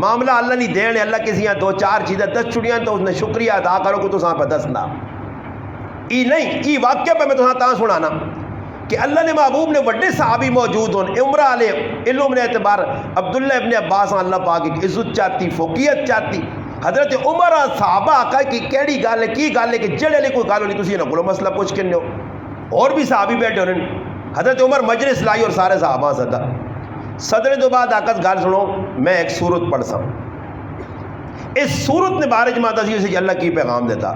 معاملہ اللہ نہیں دینے، اللہ کسی یہاں 2 4 چیزیں 10 چھڑیاں تو اس نے شکریہ ادا کرو کہ تو ساں پہ 10 نہ ای نہیں، ای واقعہ پہ میں تو تاں سنانا کہ اللہ نے محبوب نے بڑے صحابی موجود ہوں، عمرہ علیہ علم نے اعتبار عبداللہ ابن عباس اللہ پاک کی عزت چاہتی، فوقیت چاہتی، حضرت عمر صحابہ آقا کی کیڑی گال ہے کی گال ہے کہ جڑے لے کوئی گالو نہیں تسی نہ بولو مسئلہ پوچھ کے ہو، اور بھی صحابی بیٹھے ہونے، حضرت عمر مجلس لائی اور سارے صحابہ صدا صدرے تو بعد آقا گال سنو میں ایک سورت پڑھ سا، اس سورت نے بارج ماتا سی اسے اللہ کی پیغام دیتا،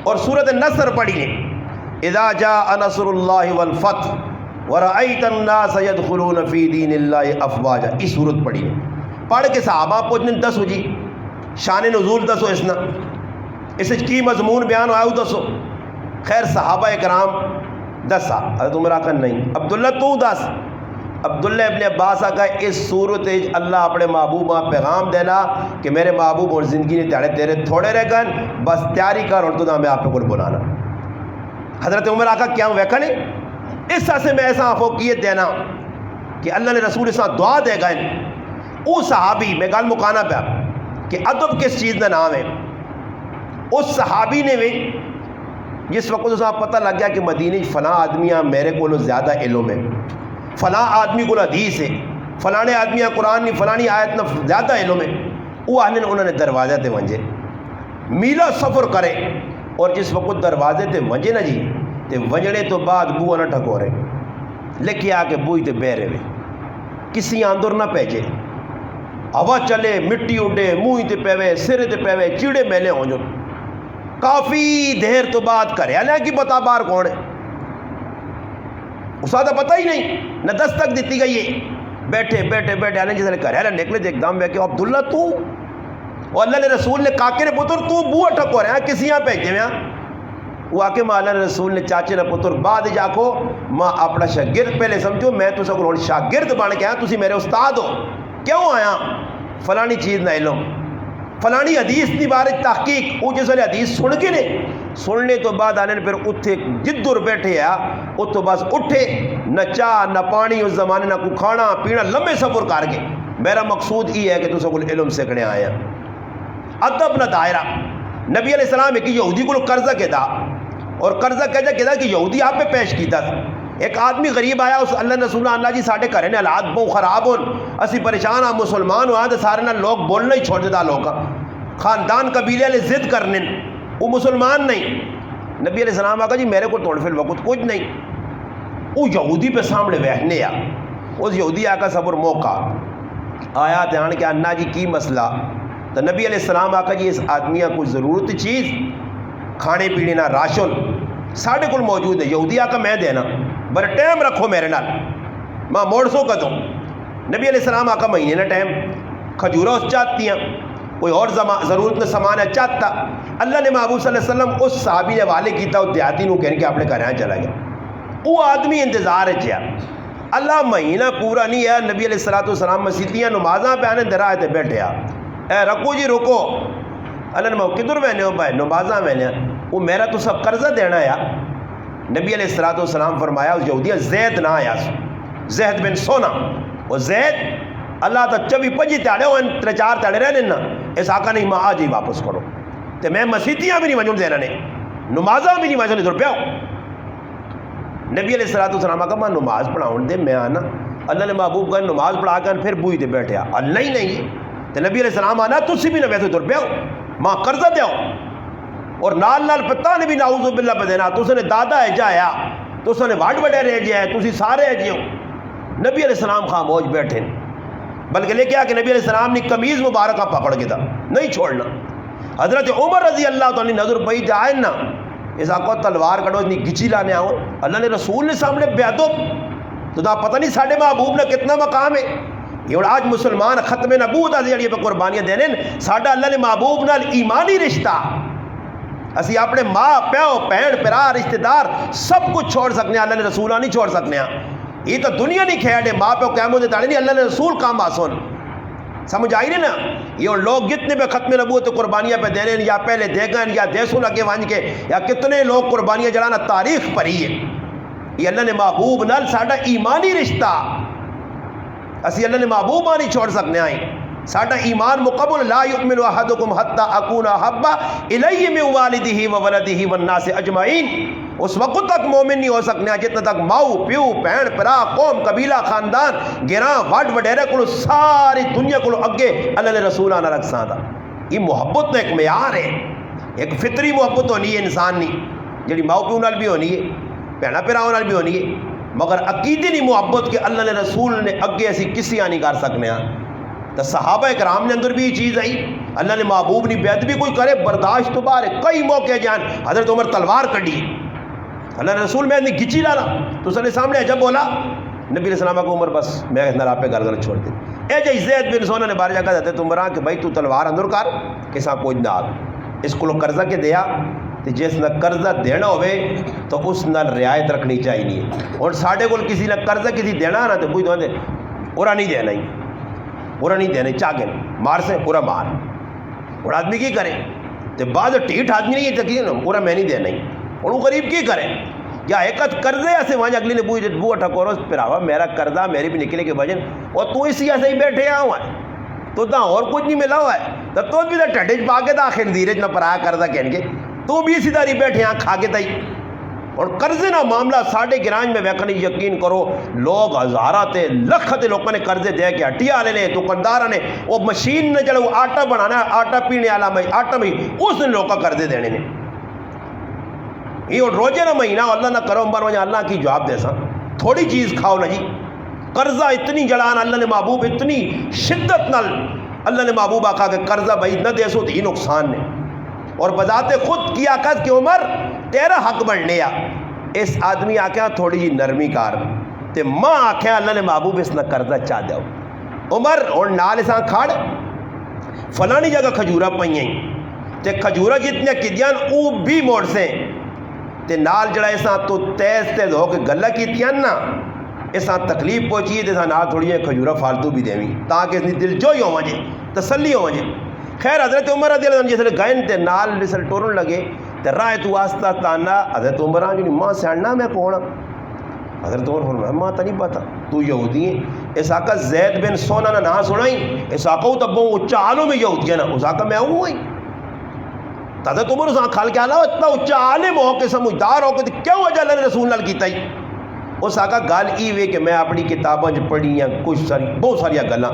اور سورت نصر پڑھی نے اذا جاء نصر اللہ والفتح ورأیت الناس يدخلون فی دین اللہ افواجا، اس سورت پڑھی نے پڑھ کے صحابہ پوچھنے دسو جی شان نزول دسو اسنا اس کی مضمون بیان آئے دسو، خیر صحابہ اکرام دسا، حضرت عمر آقا نہیں عبداللہ تو دس، عبداللہ ابن عباس آقا اس صورت اللہ اپنے محبوب پیغام دینا کہ میرے محبوب اور زندگی نے تیرے تھوڑے رہ گئے، بس تیاری کر اور تو میں آپ کو بلانا، حضرت عمر آقا کیا ویکھا نہیں اس سے میں ایسا فوقیت دینا کہ اللہ نے رسول ایسا دعا دے گا او صحابی میں گل مکانا پیا کہ ادب کس چیز کا نام ہے. اس صحابی نے بھی جس وقت اسے پتہ لگ گیا کہ مدینے فلاں آدمی میرے کو زیادہ علم ہے، فلاں آدمی کو حدیث ہے، فلانے آدمی قرآن نہیں فلانی آیت نہ زیادہ علم ہے، وہ آنے انہوں نے دروازے تے ونجے میلا سفر کرے. اور جس وقت دروازے تے ونجے نا جی تے ونجنے تو بعد بوہ نہ ٹھکورے لکھے آ کے بوئی تے بہ رہے کسی اندر نہ پیجے، ہوا چلے مٹی اڈے منہ تے پیوے سر تے پیوے چیڑے میلے ہو جو. کافی دیر تو بعد کرے اللہ کی پتا بار کون ہے اس کا پتہ ہی نہیں نہ دستک دیتی گئی ہے. بیٹھے بیٹھے بیٹھے اللہ جس نے کرے اللہ نکلے ایک دم کہ عبداللہ تو اور اللہ نے رسول نے کاکے نے پتر تو بوہ ٹھکو رہے ہیں کسی یہاں پہنچے میں وہ آکے ماں اللہ نے رسول نے چاچے نے پتر بعد جاکو ماں اپنا شاگرد پہلے سمجھو میں تو سکول شاگرد بن کے آیا تسی میرے استاد ہو کیوں آیا فلانی چیز نہ علم فلانی حدیث دی بارے تحقیق وہ جس والے حدیث سن کے نے سننے تو بعد آنے نے پھر اتھے جدر بیٹھے آیا وہ تو بس اٹھے نہ چاہ نہ پانی اس زمانے نہ کو کھانا پینا لمبے سفر کر گئے. میرا مقصود یہ ہے کہ تو سکول علم سیکھنے آئے ہیں. ادب نہ دائرہ نبی علیہ السلام ایک یہودی کو قرضہ کے دا اور قرضہ کہتا کہ یہودی آپ پہ پیش کیتا تھا. ایک آدمی غریب آیا اس اللہ نے سنا اللہ جی ساڑھے کرے نے حالات بہت خراب ہون اسی پریشان ہاں مسلمان ہوا تو سارے نہ لوگ بولنا ہی چھوڑ دیتا لوگ خاندان قبیلے والے ضد کرنے وہ مسلمان نہیں. نبی علیہ السلام آقا جی میرے کو توڑ فی الوقت کچھ نہیں. وہ یہودی پہ سامنے بیٹھنے آ اس یہودی آقا صبر موقع آیا دھیان کہ انا جی کی مسئلہ تو نبی علیہ السلام آقا جی اس آدمی کو ضرورت چیز کھانے پینے نہ راشن ساڑھے کل موجود ہے. یہودی آقا میں دینا بڑا ٹائم رکھو میرے نال ماں موڑ سو کا دوں. نبی علیہ السلام آقا مہینے نہ ٹائم کھجورہ اس چاہتی ہیں کوئی اور ضرورت نہ سامان ہے چاہتا. اللہ نے محبوب صلی اللہ علیہ وسلم اس صحابی نے والے کیتا وہ دیہاتی نو کہنے کہ اپنے گھر یہاں چلا گیا. وہ آدمی انتظار ہے چیا اللہ مہینہ پورا نہیں ہے. نبی علیہ السلام مسیتیاں نمازاں پہ آنے درائے تے بیٹھے اے رکو جی رکو اللہ نے محبوب کدھر بہنے ہو بھائی نمازاں بہنے وہ میرا تو سب قرضہ دینا ہے. نبی علیہ السلام فرمایا اس یہودیہ زید نہ آیا زید بن سونا وہ زید اللہ تا 24-25 تیاڑے ہو 3-4 تیاڑے رہنے نا اس آقا نہیں ماں آج ہی واپس کرو تے میں مسیتیاں بھی نہیں وجن دینا نے نمازاں بھی نہیں وجن ادھر پیاؤ. نبی علیہ السلام آقا ماں نماز پڑھاؤں دے میں آنا اللہ نے محبوب کا نماز پڑھا کر پھر بوئی دے بیٹھے اللہ ہی نہیں تے نبی علیہ السلام آنا تسی بھی نہ ویسے ادھر پیاؤ ماں قرضہ دیاؤ اور نال نال پتہ نے بھی نعوذ باللہ پہ دینا تو نے دادا ہے جایا تو نے واڈ وڈے رہ جائے تسی سارے ہے جیو. نبی علیہ السلام خاموش بیٹھے بلکہ لے کے آ کہ نبی علیہ السلام نے قمیض مبارکہ پکڑ کے تھا نہیں چھوڑنا. حضرت عمر رضی اللہ تعالیٰ نظر پئی جائے نا اس آقا تلوار کڑو اتنی گچی لانے آؤ اللہ نے رسول نے سامنے بیعدب تو دا پتہ نہیں ساڑھے محبوب نے کتنا مقام ہے. یہ آج مسلمان ختم نبوت آ جڑی پہ قربانیاں دینے ساڈا اللہ نے محبوب نال ایمانی رشتہ اسی اپنے ماں پیو بہن پرا رشتہ دار سب کچھ چھوڑ سکنے اللہ نے رسولہ نہیں چھوڑ سکنے. یہ تو دنیا نہیں کھیڑے ماں پیو قیامت دے نہیں اللہ نے رسول کام آسون سمجھ آئی نہیں نا. یہ لوگ جتنے پہ ختم نبوت قربانیاں پہ دینے یا پہلے دے گئے یا دیسوں لگے وانج کے یا کتنے لوگ قربانیاں جڑانا تاریخ پڑھی ہے. یہ اللہ نے محبوب نال ساڈا ایمانی رشتہ اسی اللہ نے محبوب نہیں چھوڑ سکنے آئیں. ساڈا ایمان مقبل لا یؤمن احدکم حتی اکون احب الی من والدہ و ولدہ والناس اجمعین. اس وقت تک مومن نہیں ہو سکنے جتنا تک ماؤ پیو بہن پرا قوم قبیلہ خاندان گراں وڈ وڈیرے کو ساری دنیا کو اگے اللہ نے رسولانہ رکھ ساندا. یہ محبت ایک معیار ہے ایک فطری محبت ہونی ہے انسان نہیں جڑی ماؤ پیو نال بھی ہونی ہے بہنا پراؤں نال بھی ہونی ہے مگر عقیدی نہیں محبت کہ اللہ نے رسول نے اگے ایسی کسی نہیں کر سکنے ہیں. تو صحابہ کرام نے اندر بھی یہ چیز آئی اللہ نے محبوب نہیں بیعت بھی کوئی کرے برداشت تو باہر کئی موقع جان حضرت عمر تلوار کڑی اللہ نے رسول میں اتنی گچی لانا تو اس نے سامنے جب بولا نبی علیہ السلام کو عمر بس میں اتنا آپ پہ گل چھوڑ دے اے جی زید بن سونا نے بارے جا کر دیتے عمرہ کہ بھائی تو تلوار اندر کر کسا کوئی نہ اس کو قرضہ کے دیا تو جس نہ قرضہ دینا ہوئے تو اس نہ رعایت رکھنی چاہیے. اور ساڑھے کو کسی نہ قرضہ کسی دینا نا تو کوئی دے پورا نہیں دینا ہی پورا نہیں دینا چاہ مار سے پورا مار اور آدمی کی کرے تو بعد ٹھیٹ آدمی نہیں یہ تقریر پورا میں نہیں دینا ہی اور وہ غریب کی کرے یا ایک قرضے ایسے وہاں اگلی نے بو ٹھکورو پھراوا میرا قرضہ میری بھی نکلے کے وجن اور تو اسی ایسے ہی بیٹھے ہوا ہے تو تا اور کچھ نہیں ملا ہوا ہے تو بھی ٹھڈے پا کے تا خندیرے نہ پرایا قرضہ کہن کے تو بھی اسی داری بیٹھے ہیں کھا کے تائی اور قرضے نہ معاملہ ساڑھے گرانج میں ویکھنی یقین کرو لوگ ہزارہ تے لکھ تے لوگوں نے قرضے دے کے ہٹیا لینے دکاندار نے وہ مشین نے جڑا وہ آٹا بنانا ہے آٹا پینے والا میں آٹا میں اس نے لوگوں کا قرضے دینے نے یہ روزے نہ مہینہ اللہ نہ کرو مر وجہ اللہ کی جواب دے سا تھوڑی چیز کھاؤ نہ جی قرضہ اتنی جڑان اللہ نے محبوب اتنی شدت نل اللہ نے محبوب آکھا کہ قرضہ بھائی نہ دے سو تو ہی نقصان نے اور بذات خود کیا کہت کہ عمر تیرا حق بڑھنے اس آدمی آکھا تھوڑی جی نرمی کار تے ماں آکھا اللہ نے محبوب اس نہ قرضہ چاہ دے عمر اور نال اساں کھاڑ فلانی جگہ کھجورہ پہنیں تے کھجورہ جتنے کدیاں او بھی موڑ سے تے نال جڑا اساں تو تیز ہو کے گلہ کیتیاں نا اساں تکلیف پہنچی تے اساں نال تھوڑی کھجورہ فالتو بھی دیویں تاکہ اس نے دل جوئی ہو وجے تسلی ہو وجے خیر حضرت عمر رضی اللہ عنہ جیسے گئن تے نال رسل ٹورن لگے تے رائے تو واسطہ تانا حضرت عمر آن جو ماں سیڑنا میں کونا حضرت عمر فرمایا ماں تا نہیں پتا تو یہودی ہیں اس آقا زید بن سونا نہ نہ سنائیں اس آقا تبوں اچھا عالم میں یہودی ہے نا اس آقا میں ہوئی حضرت عمر اس آقا کھال کے آلہ اتنا اچھا عالم ہو کے سمجھدار ہو کے کیوں وجہ اللہ نے رسول اللہ کیتا ہی اس آقا گال ای وے کہ میں اپنی کتاباں جو پڑھی ہیں کچھ ساری بہت ساری گلاں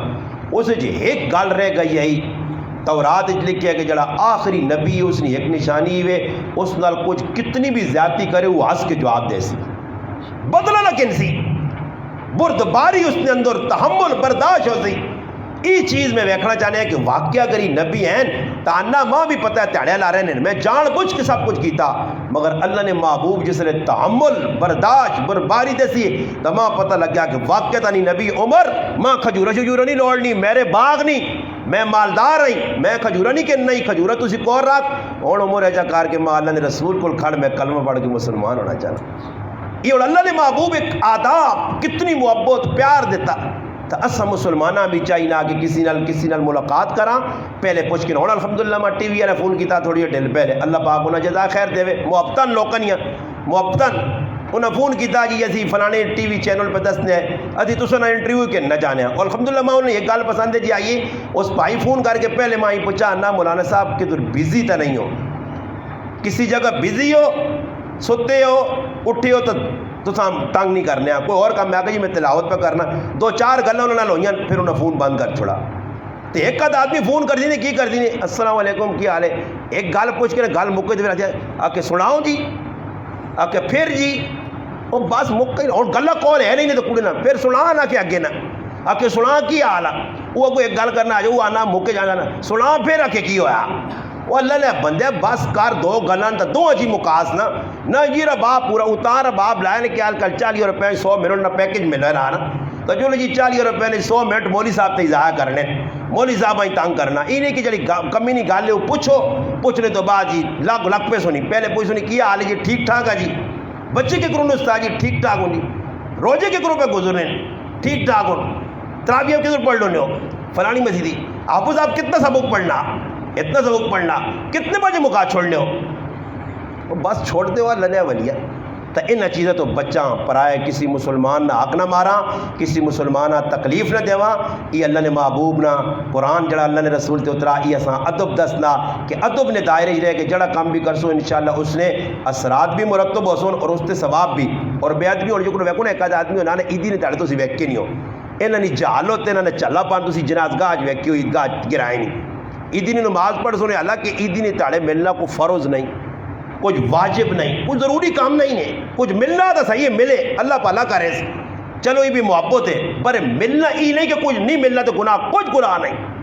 اسے جو ایک گال رہ گئی ہے تورات لکھیا کہ جڑا آخری نبی اس نے ایک نشانی ہوئے اس نال کچھ کتنی بھی زیادتی کرے وہ ہنس کے جواب دے سی بدلہ نہ کنسی بردباری اس نے اندر تحمل برداشت ہو سی ای چیز میں ویکھنا چاہنے ہیں کہ واقعہ کری نبی ہیں تانا ماں بھی پتہ ہے تیڑے لا رہے ہیں میں جان بوجھ کے سب کچھ کیتا مگر اللہ نے محبوب جس نے تحمل برداشت برباری دے سی تو ماں پتہ لگ گیا کہ واقعہ تانی نبی عمر ماں کھجورہ شجورہ نہیں لوڑنی میرے باغ نہیں میں مالدار رہی میں کھجورہ نہیں کہ نہیں کھجورہ تو اسی کور رکھ اور عمر ایجا کار کے ماں اللہ نے رسول کو کھڑ میں کلمہ پڑھ کے مسلمان ہونا چاہنا یہ اللہ نے محبوب ایک آداب کتنی محبت پیار دیتا تو اسا مسلمانہ بھی چاہیے نہ کہ کسی نال ملاقات کرا پہلے پوچھ کے ہونا الحمدللہ میں ٹی وی والے فون کیتا تھوڑی دل پہلے اللہ پاک انہیں جزا خیر دے محبتاً لوکنیاں محبتاً انہیں فون کیتا جی اسی فلانے ٹی وی چینل پہ دسنے ہیں ادھی تو سنا انٹرویو کے نہ جانے ہیں اور الحمدللہ میں انہیں یہ گال پسند ہے جی آئیے اس بھائی فون کر کے پہلے میں پوچھا نہ مولانا صاحب کہ تو بزی تا نہیں ہو کسی جگہ بزی ہو ستے ہو اٹھے ہو تو تنگ نہیں کرنے ہیں کوئی اور کام میں آگے جی میں تلاوت پہ کرنا دو چار گلیں انہوں نے لوئیاں پھر انہیں فون بند کر چھوڑا تو ایک آدمی فون کر دینے کی کر دینے السلام علیکم کی حال ہے ایک گال پوچھ کے گال مکے دے رہا آ کے سناؤ جی آ کے پھر جی وہ بس مکے اور گلہ کون ہے نہیں تو کڑے نہ پھر سنا نہ کہ اگے نہ آ کے سنا کی حال ہے وہ کوئی ایک گل کرنا آ جاؤ آنا مکے جانا سنا پھر آ کے کی ہوا وہ اللہ نے بندے بس کر دو گلان تو دو اجی مکاس نہ یہ رباب پورا اتار رباب لائے نے کیا کل 40 روپے 100 منٹ نہ پیکج مل رہا نا تو جو جی 40 روپے نے 100 منٹ مولوی صاحب تے ضائع کرنے مولوی صاحب ہی تنگ کرنا یہ نہیں کہ جڑی کمی نہیں گل ہے پوچھو پوچھنے تو بعد جی لگ لگ پہ سنی پہلے پوچھ سنی کیا حال ہے جی ٹھیک ٹھاک ہے جی بچے کے کروں استاد جی ٹھیک ٹھاک ہوں جی روزے کے کروں پہ گزرنے ٹھیک ٹھاک ہوں تراویح کدھر پڑھ لو فلانی مسجدی حافظ آپ کتنا سبق پڑھنا اتنا سبق پڑھنا کتنے بجے مکا چھوڑنے ہو بس چھوڑ دے ہوا للے ولیہ تو ان چیزیں تو بچہ پرائے کسی مسلمان نہ حق نہ مارا کسی مسلمان نہ تکلیف نہ دیوا یہ اللہ نے محبوب نہ قرآن جڑا اللہ نے رسول تے اترا یہ اساں ادب دسنا کہ ادب نے دائرے ہی رہے کہ جڑا کام بھی کرسو انشاءاللہ اس نے اثرات بھی مرتب ہو سن اور اس تے ثواب بھی اور بیعت بھی اور جو کو ویکھو ایک آدمی ہونا نے عیدی نے تاڑے تو سی ویکھ کے نہیں ہو انہاں نے جہالت انہاں نے چلا پان تو سی جنازگاہ اج ویکھیو عیدگاہ گرائے نہیں عیدی نے نماز پڑھ سنے حالانکہ عیدی نے تاڑے ملنا کو فرض نہیں کچھ واجب نہیں کچھ ضروری کام نہیں ہے کچھ ملنا تو صحیح ہے ملے اللہ پالا کرے چلو یہ بھی محبت ہے پر ملنا ہی نہیں کہ کچھ نہیں ملنا تو گناہ کچھ گناہ نہیں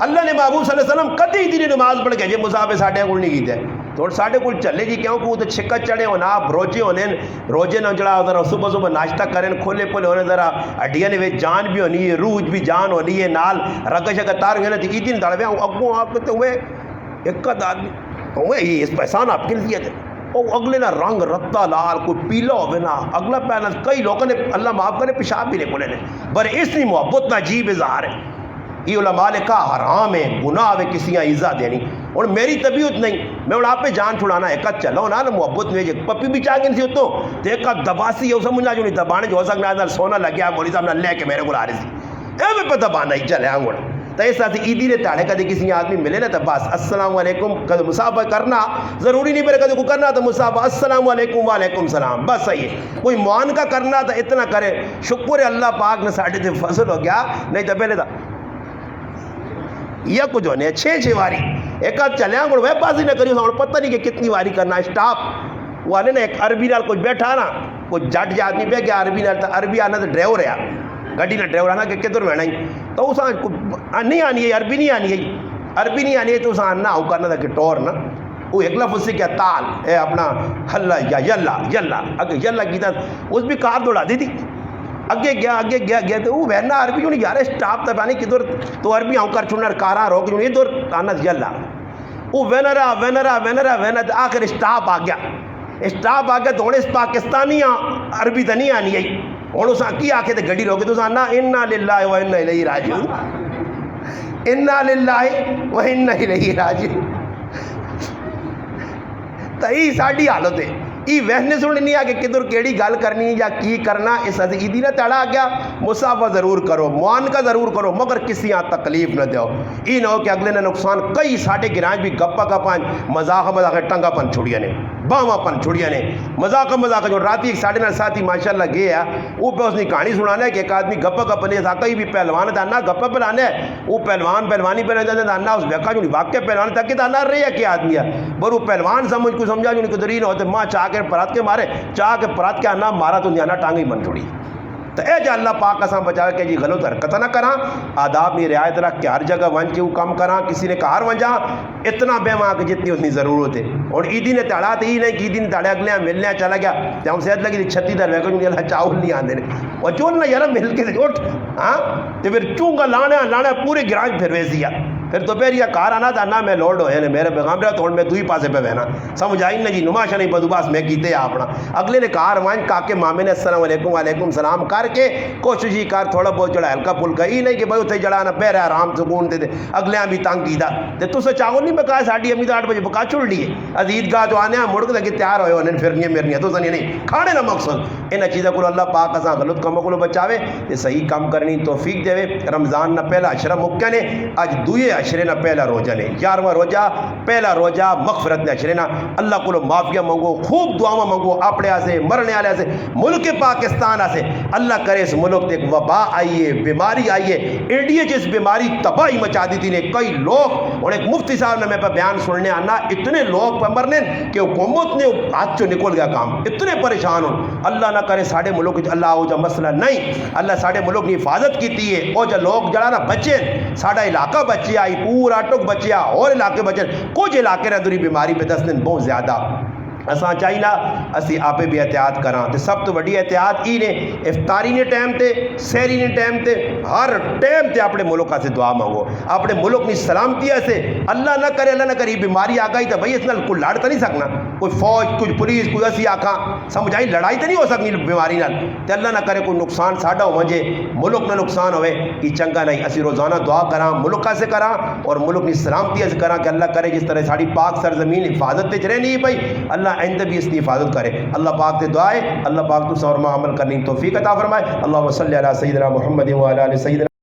اللہ نے محبوب صلی اللہ علیہ وسلم کدی عیدی نے نماز پڑھ کے جی مسافر ساڈے کول نہیں کیتے تو ساڈے کول چلے جی کیوں کہ وہ تو چھکت چڑھے ہونا آپ روزے ہونے روزے نہ جڑا ذرا صبح صبح ناشتہ کریں کھولے پھولے ہونے ذرا ہڈیاں نے جان بھی ہونی ہے روح بھی جان ہونی ہے نال رگ شگ تار ہونے تو عیدی نے تڑے اگوں آپ تو ہوئے ایک آدمی ہوئے ہی اس پہسان آپ کے لیے تھے وہ اگلے نہ رنگ رتا لال کوئی پیلا ہوئے نا اگلا پہنا کئی لوگوں نے اللہ معاف کرے پیشاب بھی لے کھولے نے پر اس محبت نہ عجیب اظہار ہے یہ علماء نے کہا حرام ہے گناہ ہے کسی عزت دینی اور میری طبیعت نہیں میں اور آپ پہ جان چھڑانا ایک چلو نا محبت میں پپی بھی چاہ گئی تھی تو ایک دباسی ہے سمجھنا جو نہیں دبانے جو ہو سکنا سونا لگ گیا مولوی صاحب نے لے کے میرے کو آ رہی تھی اے میں پہ دبانا ہی چلے آنگوڑ تو اس طرح سے عیدی نے تاڑے کدے کسی آدمی ملے نا تو بس السلام علیکم کدے مصافحہ کرنا ضروری نہیں میرے کدے کو کرنا تو مصافحہ السلام علیکم وعلیکم السلام بس صحیح ہے کوئی معانقہ کرنا تو اتنا کرے شکر ہے اللہ پاک نے ساڑھے سے فضل ہو گیا نہیں تو پہلے تھا یہ کچھ ہونے 6 واری ایک آدھ چلے آنگوڑ وہ بازی نہ کری پتہ نہیں کہ کتنی واری کرنا اسٹاپ وہ آنے نا ایک عربی نال کچھ بیٹھا نا کوئی جٹ جا آدمی پہ گیا عربی نال تو عربی آنا تو ڈرائیور ہے گاڑی نہ ڈرائیور آنا کہ کدھر بہنا ہی تو اس نہیں آنی ہے عربی نہیں آنی ہے عربی نہیں آنی ہے تو اس آنا او کرنا تھا کہ ٹور نا وہ ایک لفظ سے کیا تال اے اپنا حلہ یا یلا یلا اگے یلا کی تھا اس بھی کار دوڑا دی تھی اگے گیا تو وہ بہنا عربی کیوں نہیں یار اسٹاپ تھا پانی کدھر تو عربی آؤں کر چھوڑنا کارا روک جو ادھر آنا یلا وہ وینرا آخر اسٹاپ آ گیا تو اس پاکستانی عربی تو نہیں آنی ہے اور اس کی آکھے تو گڑی روکے تو اس آنا انا للہ و انا الیہ راجعون انا للہ و انا الیہ راجعون تو یہ ساڑھی حالت ہے یہ وہنے سننے نہیں آگے کدھر کیڑی گل کرنی یا کی کرنا اس حضرت عیدی نے تڑا گیا مصافحہ ضرور کرو معانقہ ضرور کرو مگر کسی یہاں تکلیف نہ دیو یہ نہ ہو کہ اگلے نے نقصان کئی ساڑھے گرانج بھی گپا گپا مذاق ٹنگا پن چھوڑیا نے باواں پن چھوڑیا نے مذاق جو راتی ایک ساڑھے نال ساتھی ماشاءاللہ گیا وہ پہ اس نے کہانی سنانا ہے کہ ایک آدمی گپا گپ نے تھا کئی بھی پہلوان تھا نا گپا پلانا ہے وہ پہلوانی پہلوانی تھا نا اس بیکا جو نہیں واقع پہلوان تھا کہ تھا رہے کیا آدمی ہے برو پہلوان سمجھ کو سمجھا جو نہیں قدری نہ ہوتے ماں چاہ کے پرات کے مارے چاہ کے پرات کے آنا مارا تو نیانا ٹانگی من چھوڑی تو اے جا اللہ پاک کا سام بچا کے جی غلط حرکت نہ کراں آداب نہیں رعایت رکھ کے ہر جگہ ون کے وہ کام کراں کسی نے کہار ون جا اتنا بے ماں کہ جتنی اتنی ضرورت ہے اور عیدی نے تڑا تو یہ نہیں کہ عیدی نے تڑے اگلے ملنے چلا گیا جب ہم صحت لگی تھی 36 در ویکو جو اللہ چاول نہیں آندے اور چول نہ یار مل کے اٹھ ہاں تو پھر چونگا لانا پورے گراج پھر ویس دیا پھر تو پھر یہ کار آنا تھا نہ میں لوڈ ہوئے میرے پیغام رہا تو میں دوئی پاسے پہ بہنا سمجھ آئی نہ جی نماشا نہیں بدوباس میں کیتے ہیں اپنا اگلے نے کار وائن کاکے مامے نے السلام علیکم وعلیکم السلام کر کے کوشش ہی کار تھوڑا بہت چڑھا ہلکا پھلکا ہی نہیں کہ بھائی اتنے چڑھانا پیر آرام سکون دے اگلے بھی تنگ کی تھا تو سے چاول نہیں پکایا ساڑھی امی تو 8 بجے پکا چھوڑ لیے عزید گاہ جو آنے مڑ کے تیار ہوئے انہیں پھرنی میرنی تو سنی نہیں کھانے نہ مقصد ان چیزوں کو اللہ پاک اساں غلط کاموں کو بچاوے تے صحیح کام کرنی توفیق دے رمضان نہ پہلا عشرہ مکہ نے اج دوئے عشرے نہ پہلا روزہ نے 11واں روزہ پہلا روزہ مغفرت نے عشرے نہ اللہ کو معافیا منگو خوب دعاواں منگو اپنے سے مرنے والے سے ملک پاکستان سے اللہ کرے اس ملک تے وبا آئیے بیماری آئیے انڈیا جس بیماری تباہی مچا دی تھی نے کئی لوگ اور ایک مفتی صاحب نے میں پہ بیان سننے آنا اتنے لوگ پہ مرنے کہ حکومت نے ہاتھ چو نکل گیا کام اتنے پریشان ہوں اللہ نہ کرے ساڑھے ملک اللہ ہو جا مسئلہ نہیں اللہ ساڑھے ملک نے حفاظت کی ہے اور جو لوگ جڑا نا بچے ساڑھا علاقہ بچے آئی پورا ٹک بچیا اور علاقے بچے کچھ علاقے رہ دوری بیماری پہ 10 دن بہت زیادہ اساں چاہیے اسی آپ بھی احتیاط کراں تے سب تو بڑی احتیاط ای نے افطاری نے ٹائم تے سحری نے ٹائم تے ہر ٹائم تے اپنے ملک سے دعا مانگو اپنے ملک کی سلامتی سے اللہ نہ کرے بیماری آ گئی تو بھائی اس نال کوئی لڑ تو نہیں سکنا کوئی فوج کچھ پولیس کوئی اسی آکھاں سمجھائی لڑائی تو نہیں ہو سکنی بیماری نال تے اللہ نہ کرے کوئی نقصان ساڈا ہو جے ملک نہ نقصان ہوئے کہ چنگا نہیں اسی روزانہ دعا کراں ملک سے کراں اور ملک کی سلامتی سے کراں کہ اللہ کرے جس طرح ساری پاک سرزمین حفاظت تے رہنی ہے بھائی اللہ آئندہ بھی اس کی حفاظت کرے اللہ پاک سے دعائے اللہ پاک تو سورما عمل کرنے کی توفیق عطا فرمائے اللہم صلی علی سیدنا محمد و علی آل سیدنا